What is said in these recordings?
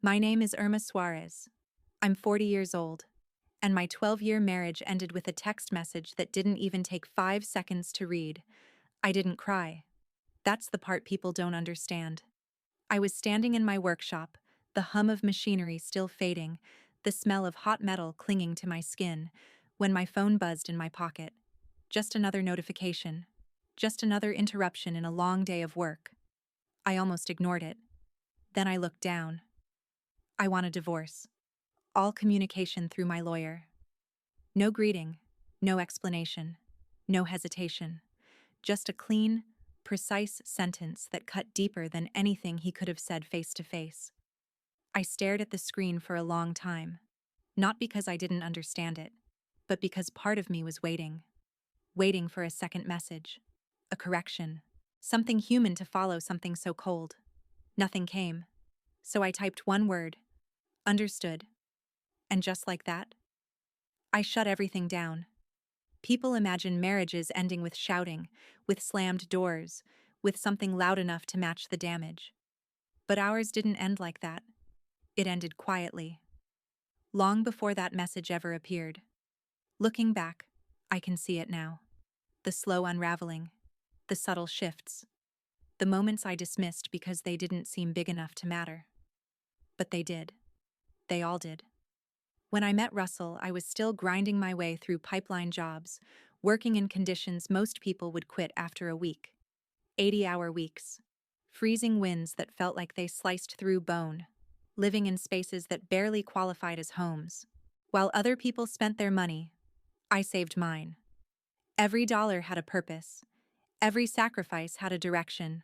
My name is Irma Suarez. I'm 40 years old, and my 12-year marriage ended with a text message that didn't even take 5 seconds to read. I didn't cry. That's the part people don't understand. I was standing in my workshop, the hum of machinery still fading, the smell of hot metal clinging to my skin, when my phone buzzed in my pocket. Just another notification. Just another interruption in a long day of work. I almost ignored it. Then I looked down. I want a divorce. All communication through my lawyer. No greeting, no explanation, no hesitation. Just a clean, precise sentence that cut deeper than anything he could have said face to face. I stared at the screen for a long time, not because I didn't understand it, but because part of me was waiting for a second message, a correction, something human to follow something so cold. Nothing came, so I typed one word, understood, and just like that, I shut everything down. People imagine marriages ending with shouting, with slammed doors, with something loud enough to match the damage. But ours didn't end like that. It ended quietly, long before that message ever appeared. Looking back, I can see it now. The slow unraveling, the subtle shifts, the moments I dismissed because they didn't seem big enough to matter. But they did. They all did. When I met Russell, I was still grinding my way through pipeline jobs, working in conditions most people would quit after a week. 80-hour weeks. Freezing winds that felt like they sliced through bone. Living in spaces that barely qualified as homes. While other people spent their money, I saved mine. Every dollar had a purpose. Every sacrifice had a direction.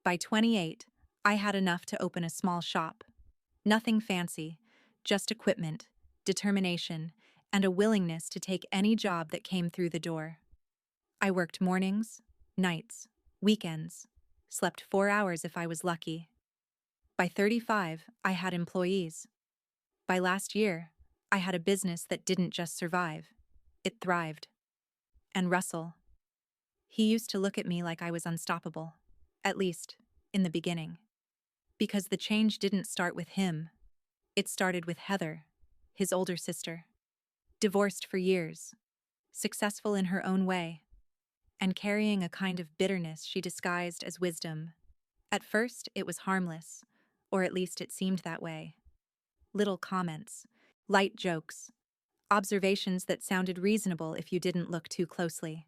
By 28, I had enough to open a small shop. Nothing fancy, just equipment, determination, and a willingness to take any job that came through the door. I worked mornings, nights, weekends, slept 4 hours if I was lucky. By 35, I had employees. By last year, I had a business that didn't just survive, it thrived. And Russell, he used to look at me like I was unstoppable, at least, in the beginning. Because the change didn't start with him, it started with Heather, his older sister. Divorced for years, successful in her own way, and carrying a kind of bitterness she disguised as wisdom. At first, it was harmless, or at least it seemed that way. Little comments, light jokes, observations that sounded reasonable if you didn't look too closely.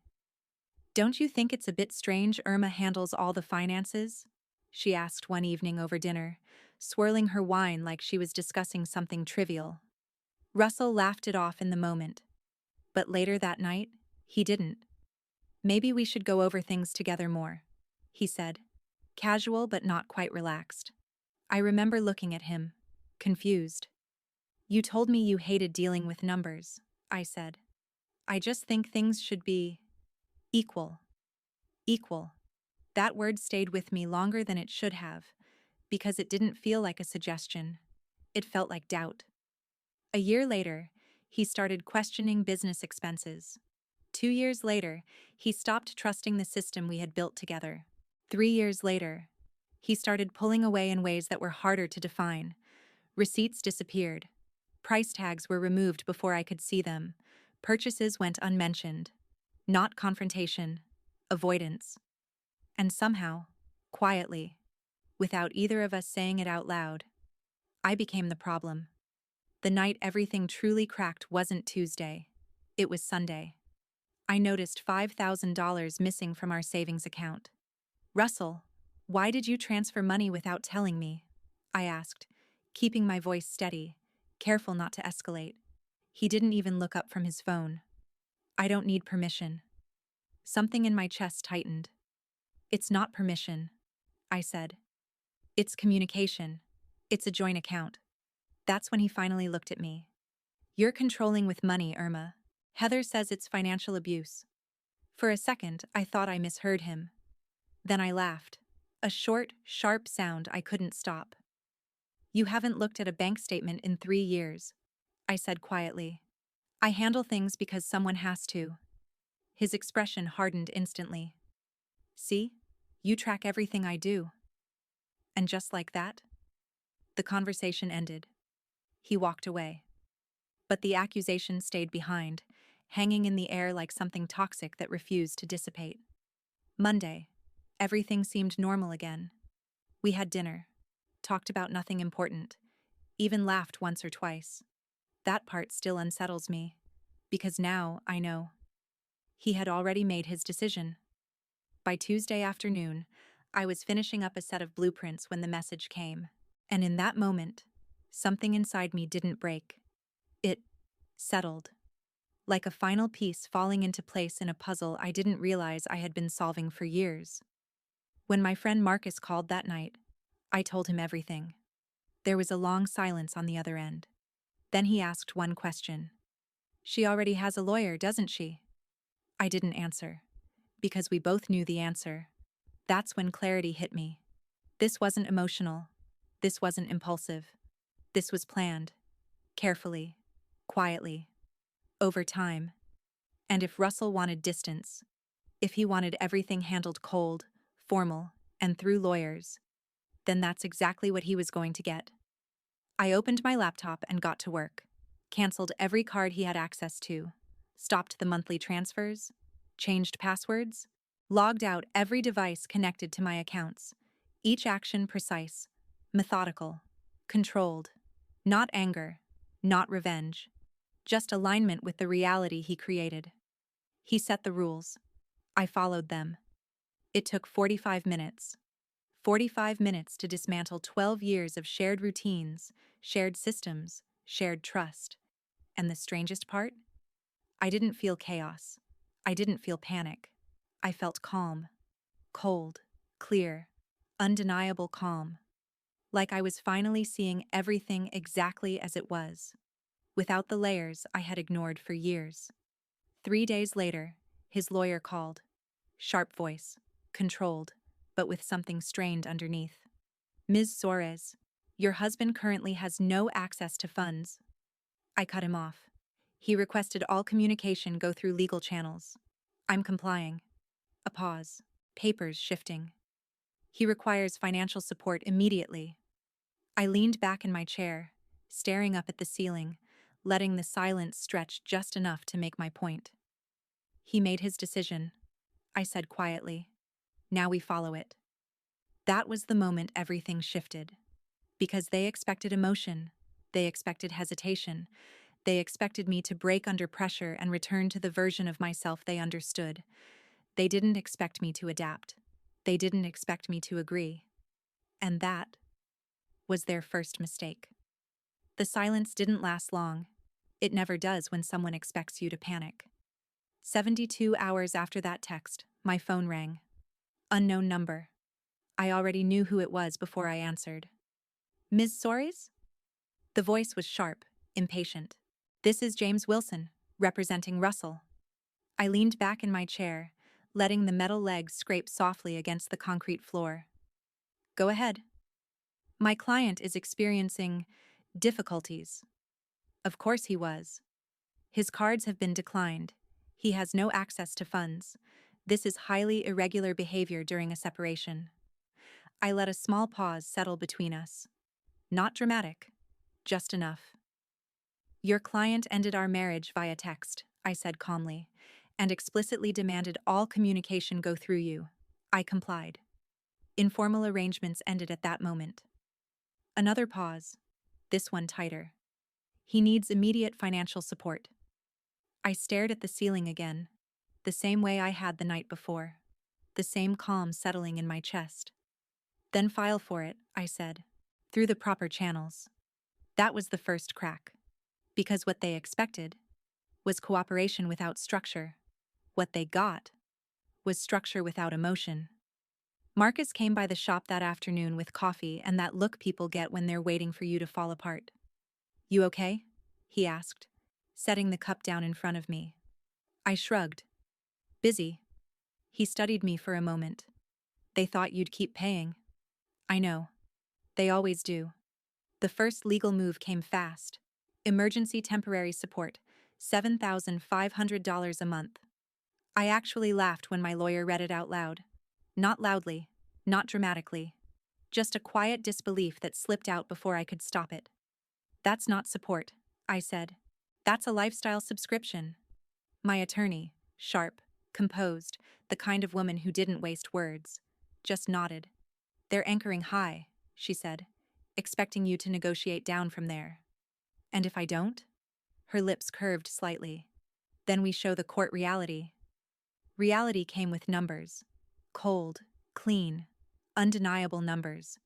"Don't you think it's a bit strange Irma handles all the finances?" she asked one evening over dinner, swirling her wine like she was discussing something trivial. Russell laughed it off in the moment. But later that night, he didn't. "Maybe we should go over things together more," he said, casual but not quite relaxed. I remember looking at him, confused. "You told me you hated dealing with numbers," I said. "I just think things should be equal." Equal. That word stayed with me longer than it should have, because it didn't feel like a suggestion. It felt like doubt. A year later, he started questioning business expenses. 2 years later, he stopped trusting the system we had built together. 3 years later, he started pulling away in ways that were harder to define. Receipts disappeared. Price tags were removed before I could see them. Purchases went unmentioned. Not confrontation, avoidance. And somehow, quietly, without either of us saying it out loud, I became the problem. The night everything truly cracked wasn't Tuesday. It was Sunday. I noticed $5,000 missing from our savings account. "Russell, why did you transfer money without telling me?" I asked, keeping my voice steady, careful not to escalate. He didn't even look up from his phone. "I don't need permission." Something in my chest tightened. "It's not permission," I said. "It's communication. It's a joint account." That's when he finally looked at me. "You're controlling with money, Irma. Heather says it's financial abuse." For a second, I thought I misheard him. Then I laughed. A short, sharp sound I couldn't stop. "You haven't looked at a bank statement in 3 years," I said quietly. "I handle things because someone has to." His expression hardened instantly. "See? You track everything I do." And just like that, The conversation ended. He walked away. But the accusation stayed behind, hanging in the air like something toxic that refused to dissipate. Monday. Everything seemed normal again. We had dinner, talked about nothing important, even laughed once or twice. That part still unsettles me, because now I know. He had already made his decision. By Tuesday afternoon, I was finishing up a set of blueprints when the message came. And in that moment, something inside me didn't break. It settled. Like a final piece falling into place in a puzzle I didn't realize I had been solving for years. When my friend Marcus called that night, I told him everything. There was a long silence on the other end. Then he asked one question. "She already has a lawyer, doesn't she?" I didn't answer, because we both knew the answer. That's when clarity hit me. This wasn't emotional. This wasn't impulsive. This was planned. Carefully. Quietly. Over time. And if Russell wanted distance, if he wanted everything handled cold, formal, and through lawyers, then that's exactly what he was going to get. I opened my laptop and got to work. Canceled every card he had access to. Stopped the monthly transfers. Changed passwords. Logged out every device connected to my accounts. Each action precise. Methodical. Controlled. Not anger. Not revenge. Just alignment with the reality he created. He set the rules. I followed them. It took 45 minutes. 45 minutes to dismantle 12 years of shared routines, shared systems, shared trust. And the strangest part? I didn't feel chaos. I didn't feel panic. I felt calm. Cold. Clear. Undeniable calm. Like I was finally seeing everything exactly as it was, without the layers I had ignored for years. 3 days later, his lawyer called. Sharp voice. Controlled, but with something strained underneath. "Ms. Suarez, your husband currently has no access to funds." I cut him off. He requested all communication go through legal channels. I'm complying. A pause. Papers shifting. He requires financial support immediately. I leaned back in my chair, staring up at the ceiling, letting the silence stretch just enough to make my point. He made his decision, I said quietly. Now we follow it. That was the moment everything shifted. Because they expected emotion, they expected hesitation, they expected me to break under pressure and return to the version of myself they understood. They didn't expect me to adapt. They didn't expect me to agree. And that was their first mistake. The silence didn't last long. It never does when someone expects you to panic. 72 hours after that text, my phone rang. Unknown number. I already knew who it was before I answered. "Ms. Soares?" The voice was sharp, impatient. "This is James Wilson, representing Russell." I leaned back in my chair, letting the metal legs scrape softly against the concrete floor. "Go ahead." "My client is experiencing difficulties." Of course he was. His cards have been declined. He has no access to funds. This is highly irregular behavior during a separation. I let a small pause settle between us. Not dramatic, just enough. "Your client ended our marriage via text," I said calmly, "and explicitly demanded all communication go through you." I complied. Informal arrangements ended at that moment. Another pause, this one tighter. "He needs immediate financial support." I stared at the ceiling again, the same way I had the night before, the same calm settling in my chest. "Then file for it," I said, "through the proper channels." That was the first crack. Because what they expected was cooperation without structure. What they got was structure without emotion. Marcus came by the shop that afternoon with coffee and that look people get when they're waiting for you to fall apart. "You okay?" he asked, setting the cup down in front of me. I shrugged. "Busy." He studied me for a moment. "They thought you'd keep paying." "I know. They always do." The first legal move came fast. Emergency temporary support, $7,500 a month. I actually laughed when my lawyer read it out loud. Not loudly, not dramatically. Just a quiet disbelief that slipped out before I could stop it. That's not support, I said. That's a lifestyle subscription. My attorney, sharp, composed, the kind of woman who didn't waste words, just nodded. They're anchoring high, she said, expecting you to negotiate down from there. And if I don't? Her lips curved slightly. Then we show the court reality. Reality came with numbers. Cold, clean, undeniable numbers.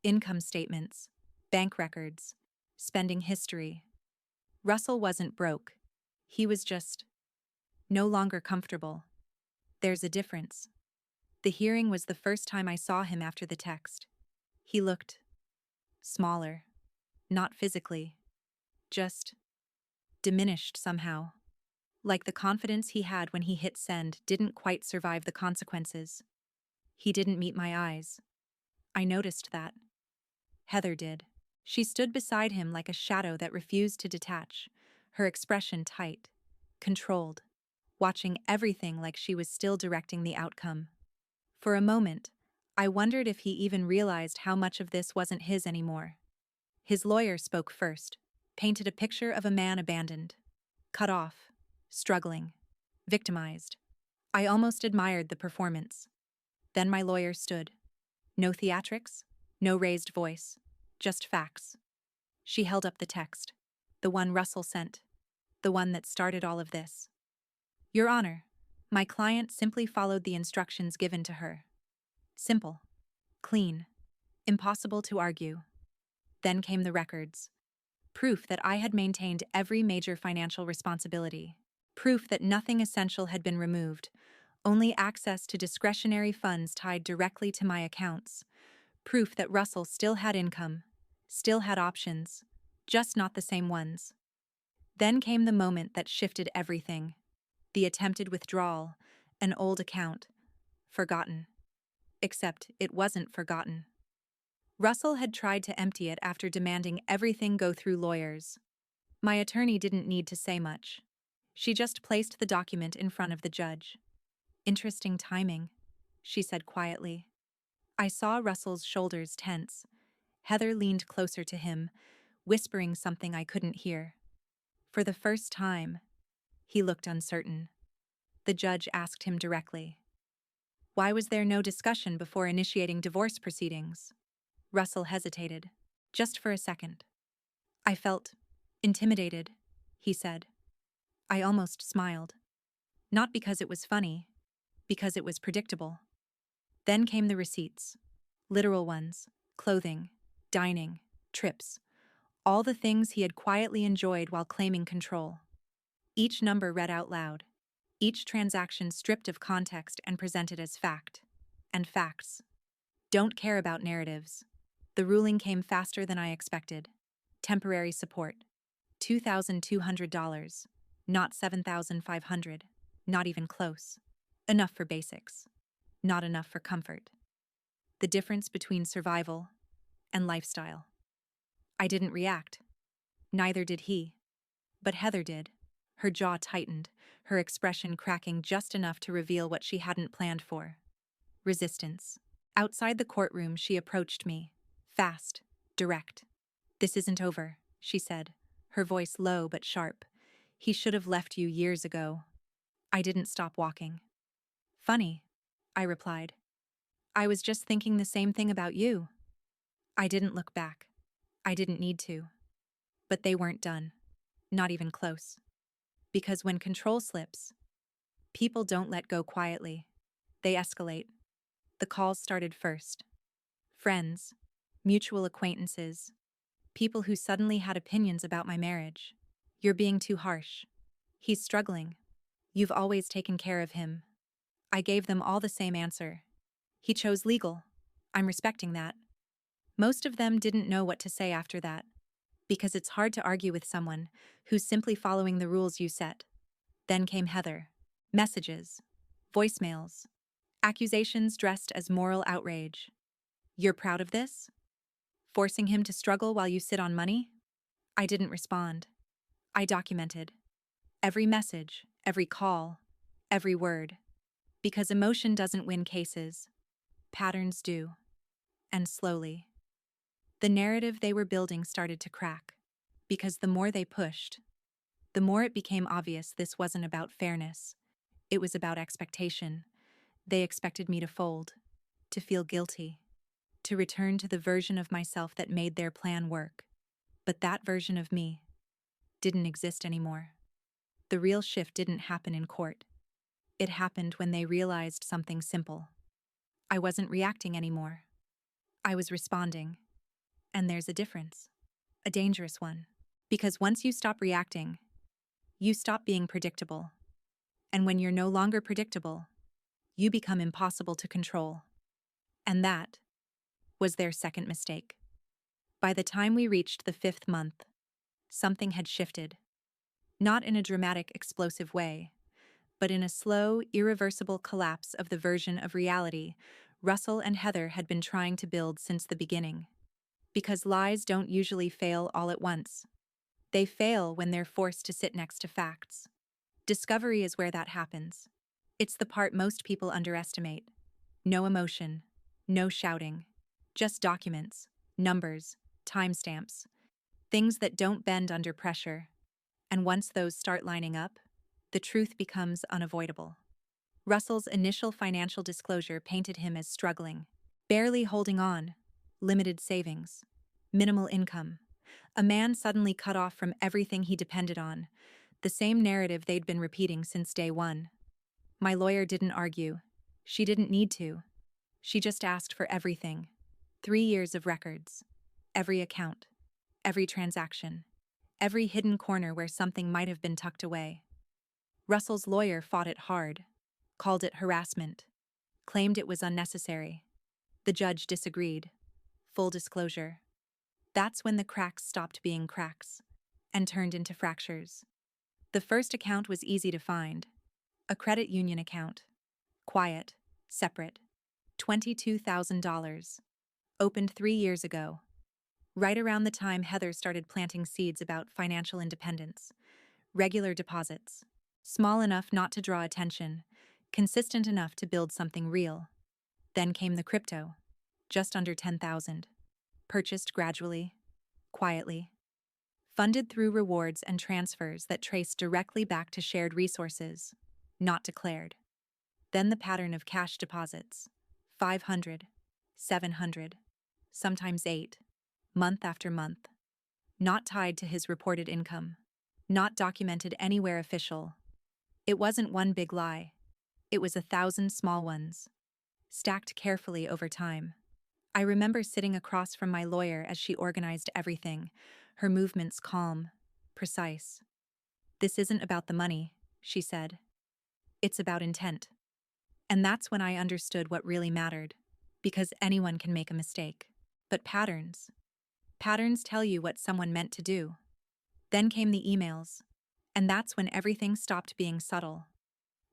Income statements, bank records, spending history. Russell wasn't broke. He was just no longer comfortable. There's a difference. The hearing was the first time I saw him after the text. He looked smaller, not physically, just diminished somehow. Like the confidence he had when he hit send didn't quite survive the consequences. He didn't meet my eyes. I noticed that. Heather did. She stood beside him like a shadow that refused to detach, her expression tight, controlled, watching everything like she was still directing the outcome. For a moment, I wondered if he even realized how much of this wasn't his anymore. His lawyer spoke first, painted a picture of a man abandoned, cut off, struggling, victimized. I almost admired the performance. Then my lawyer stood. No theatrics, no raised voice, just facts. She held up the text, the one Russell sent, the one that started all of this. Your Honor, my client simply followed the instructions given to her. Simple, clean, impossible to argue. Then came the records. Proof that I had maintained every major financial responsibility. Proof that nothing essential had been removed, only access to discretionary funds tied directly to my accounts. Proof that Russell still had income, still had options, just not the same ones. Then came the moment that shifted everything. The attempted withdrawal, an old account, forgotten. Except it wasn't forgotten. Russell had tried to empty it after demanding everything go through lawyers. My attorney didn't need to say much. She just placed the document in front of the judge. Interesting timing, she said quietly. I saw Russell's shoulders tense. Heather leaned closer to him, whispering something I couldn't hear. For the first time, he looked uncertain. The judge asked him directly. Why was there no discussion before initiating divorce proceedings? Russell hesitated, just for a second. I felt intimidated, he said. I almost smiled. Not because it was funny, because it was predictable. Then came the receipts. Literal ones, clothing, dining, trips. All the things he had quietly enjoyed while claiming control. Each number read out loud. Each transaction stripped of context and presented as fact. And facts. Don't care about narratives. The ruling came faster than I expected. Temporary support. $2,200. Not $7,500. Not even close. Enough for basics. Not enough for comfort. The difference between survival and lifestyle. I didn't react. Neither did he. But Heather did. Her jaw tightened, her expression cracking just enough to reveal what she hadn't planned for. Resistance. Outside the courtroom, she approached me. Fast. Direct. This isn't over, she said, her voice low but sharp. He should have left you years ago. I didn't stop walking. Funny, I replied. I was just thinking the same thing about you. I didn't look back. I didn't need to. But they weren't done. Not even close. Because when control slips, people don't let go quietly. They escalate. The calls started first. Friends, mutual acquaintances, people who suddenly had opinions about my marriage. You're being too harsh. He's struggling. You've always taken care of him. I gave them all the same answer. He chose legal. I'm respecting that. Most of them didn't know what to say after that, because it's hard to argue with someone who's simply following the rules you set. Then came Heather. Messages, voicemails, accusations dressed as moral outrage. You're proud of this? Forcing him to struggle while you sit on money? I didn't respond. I documented. Every message, every call, every word. Because emotion doesn't win cases. Patterns do. and slowly. The narrative they were building started to crack, because the more they pushed, the more it became obvious this wasn't about fairness. It was about expectation. They expected me to fold, to feel guilty, to return to the version of myself that made their plan work. But that version of me didn't exist anymore. The real shift didn't happen in court. It happened when they realized something simple. I wasn't reacting anymore. I was responding. And there's a difference. A dangerous one. Because once you stop reacting, you stop being predictable. And when you're no longer predictable, you become impossible to control. And that was their second mistake. By the time we reached the 5th month, something had shifted. Not in a dramatic, explosive way, but in a slow, irreversible collapse of the version of reality Russell and Heather had been trying to build since the beginning. Because lies don't usually fail all at once. They fail when they're forced to sit next to facts. Discovery is where that happens. It's the part most people underestimate. No emotion, no shouting, just documents, numbers, timestamps, things that don't bend under pressure. And once those start lining up, the truth becomes unavoidable. Russell's initial financial disclosure painted him as struggling, barely holding on, limited savings, minimal income, a man suddenly cut off from everything he depended on, the same narrative they'd been repeating since day one. My lawyer didn't argue. She didn't need to. She just asked for everything. 3 years of records. Every account. Every transaction. Every hidden corner where something might have been tucked away. Russell's lawyer fought it hard, called it harassment, claimed it was unnecessary. The judge disagreed. Full disclosure. That's when the cracks stopped being cracks and turned into fractures. The first account was easy to find. A credit union account. Quiet, separate. $22,000. Opened 3 years ago. Right around the time Heather started planting seeds about financial independence. Regular deposits. Small enough not to draw attention. Consistent enough to build something real. Then came the crypto. Just under 10,000. Purchased gradually, quietly. Funded through rewards and transfers that traced directly back to shared resources, not declared. Then the pattern of cash deposits. 500, 700, sometimes 8, month after month. Not tied to his reported income. Not documented anywhere official. It wasn't one big lie. It was 1,000 small ones, stacked carefully over time. I remember sitting across from my lawyer as she organized everything, her movements calm, precise. "This isn't about the money," she said. "It's about intent." And that's when I understood what really mattered, because anyone can make a mistake. But patterns tell you what someone meant to do. Then came the emails, and that's when everything stopped being subtle.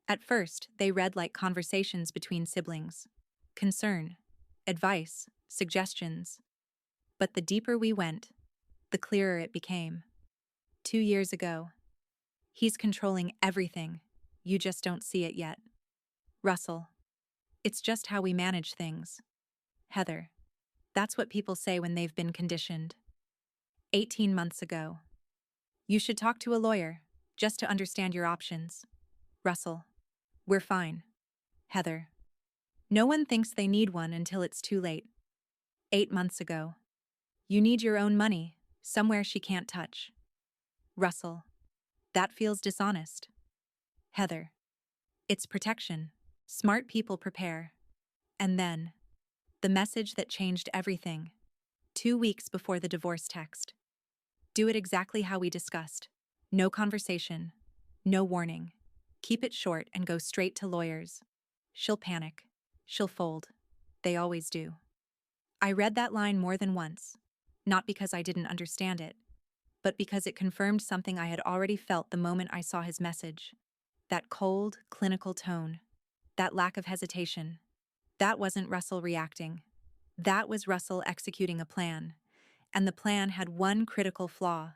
At first, they read like conversations between siblings. Concern, advice, suggestions. But the deeper we went, the clearer it became. 2 years ago. He's controlling everything. You just don't see it yet. Russell. It's just how we manage things. Heather. That's what people say when they've been conditioned. 18 months ago. You should talk to a lawyer, just to understand your options. Russell. We're fine. Heather. No one thinks they need one until it's too late. 8 months ago. You need your own money, somewhere she can't touch. Russell. That feels dishonest. Heather. It's protection. Smart people prepare. And then, the message that changed everything. 2 weeks before the divorce text. Do it exactly how we discussed. No conversation. No warning. Keep it short and go straight to lawyers. She'll panic. She'll fold. They always do. I read that line more than once, not because I didn't understand it, but because it confirmed something I had already felt the moment I saw his message. That cold, clinical tone. That lack of hesitation. That wasn't Russell reacting. That was Russell executing a plan. And the plan had one critical flaw.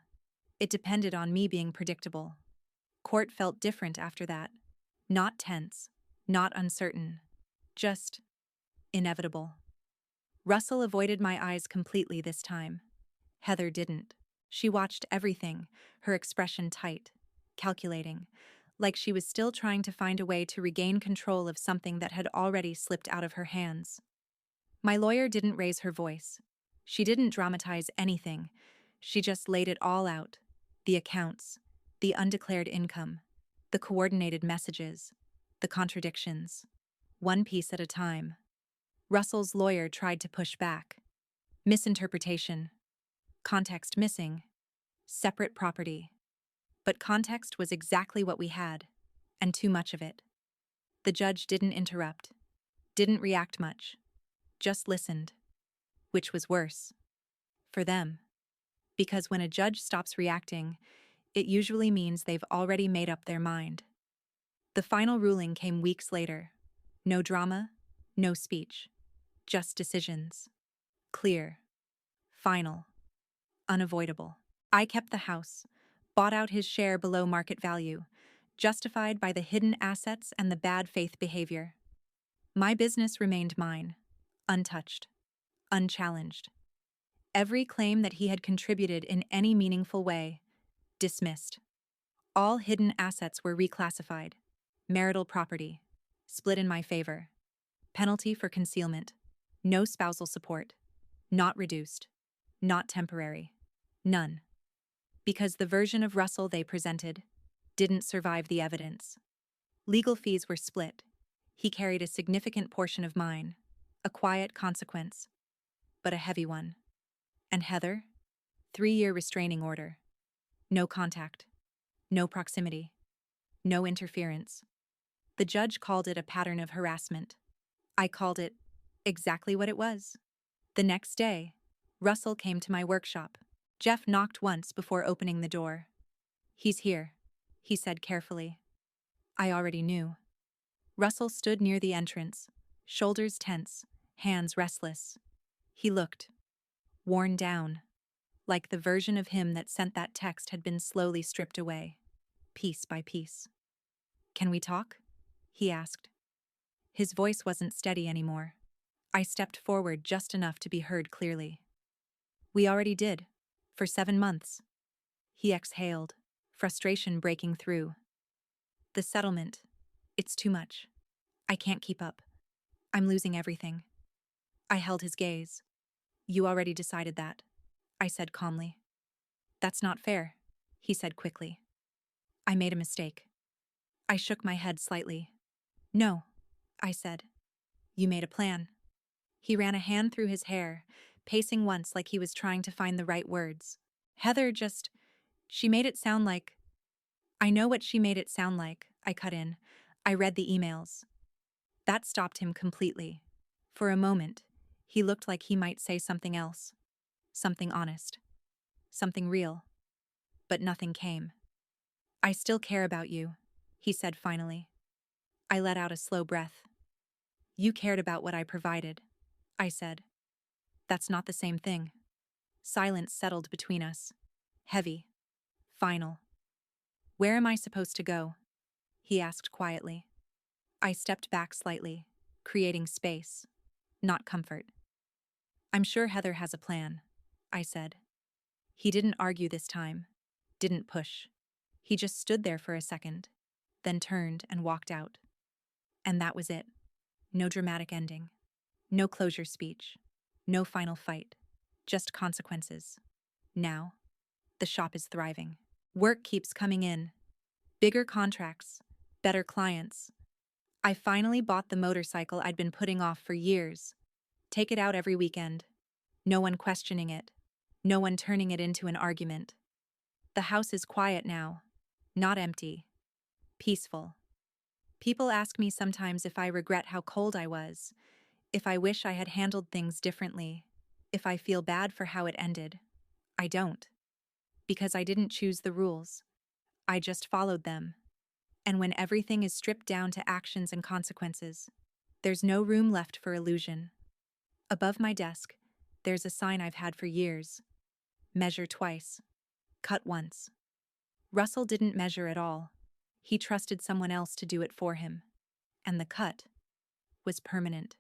It depended on me being predictable. Court felt different after that. Not tense. Not uncertain. Just inevitable. Russell avoided my eyes completely this time. Heather didn't. She watched everything, her expression tight, calculating, like she was still trying to find a way to regain control of something that had already slipped out of her hands. My lawyer didn't raise her voice. She didn't dramatize anything. She just laid it all out. The accounts, the undeclared income, the coordinated messages, the contradictions. One piece at a time. Russell's lawyer tried to push back. Misinterpretation. Context missing. Separate property. But context was exactly what we had, and too much of it. The judge didn't interrupt, didn't react much, just listened. Which was worse. For them. Because when a judge stops reacting, it usually means they've already made up their mind. The final ruling came weeks later. No drama, no speech. Just decisions. Clear. Final. Unavoidable. I kept the house, bought out his share below market value, justified by the hidden assets and the bad faith behavior. My business remained mine, untouched, unchallenged. Every claim that he had contributed in any meaningful way, dismissed. All hidden assets were reclassified. Marital property, split in my favor. Penalty for concealment. No spousal support. Not reduced. Not temporary. None. Because the version of Russell they presented didn't survive the evidence. Legal fees were split. He carried a significant portion of mine, a quiet consequence, but a heavy one. And Heather? 3-year restraining order. No contact. No proximity. No interference. The judge called it a pattern of harassment. I called it exactly what it was. The next day, Russell came to my workshop. Jeff knocked once before opening the door. "He's here," he said carefully. I already knew. Russell stood near the entrance, shoulders tense, hands restless. He looked worn down, like the version of him that sent that text had been slowly stripped away, piece by piece. "Can we talk?" he asked. His voice wasn't steady anymore. I stepped forward just enough to be heard clearly. "We already did, for 7 months." He exhaled, frustration breaking through. "The settlement, it's too much. I can't keep up. I'm losing everything." I held his gaze. "You already decided that," I said calmly. "That's not fair," he said quickly. "I made a mistake." I shook my head slightly. "No," I said. "You made a plan." He ran a hand through his hair, pacing once like he was trying to find the right words. "Heather she made it sound like—" "I know what she made it sound like," I cut in. "I read the emails." That stopped him completely. For a moment, he looked like he might say something else. Something honest. Something real. But nothing came. "I still care about you," he said finally. I let out a slow breath. "You cared about what I provided," I said. "That's not the same thing." Silence settled between us. Heavy. Final. "Where am I supposed to go?" he asked quietly. I stepped back slightly, creating space, not comfort. "I'm sure Heather has a plan," I said. He didn't argue this time, didn't push. He just stood there for a second, then turned and walked out. And that was it. No dramatic ending. No closure speech. No final fight. Just consequences. Now, the shop is thriving. Work keeps coming in. Bigger contracts. Better clients. I finally bought the motorcycle I'd been putting off for years. Take it out every weekend. No one questioning it. No one turning it into an argument. The house is quiet now. Not empty. Peaceful. People ask me sometimes if I regret how cold I was, if I wish I had handled things differently, if I feel bad for how it ended. I don't. Because I didn't choose the rules. I just followed them. And when everything is stripped down to actions and consequences, there's no room left for illusion. Above my desk, there's a sign I've had for years. Measure twice. Cut once. Russell didn't measure at all. He trusted someone else to do it for him. And the cut was permanent.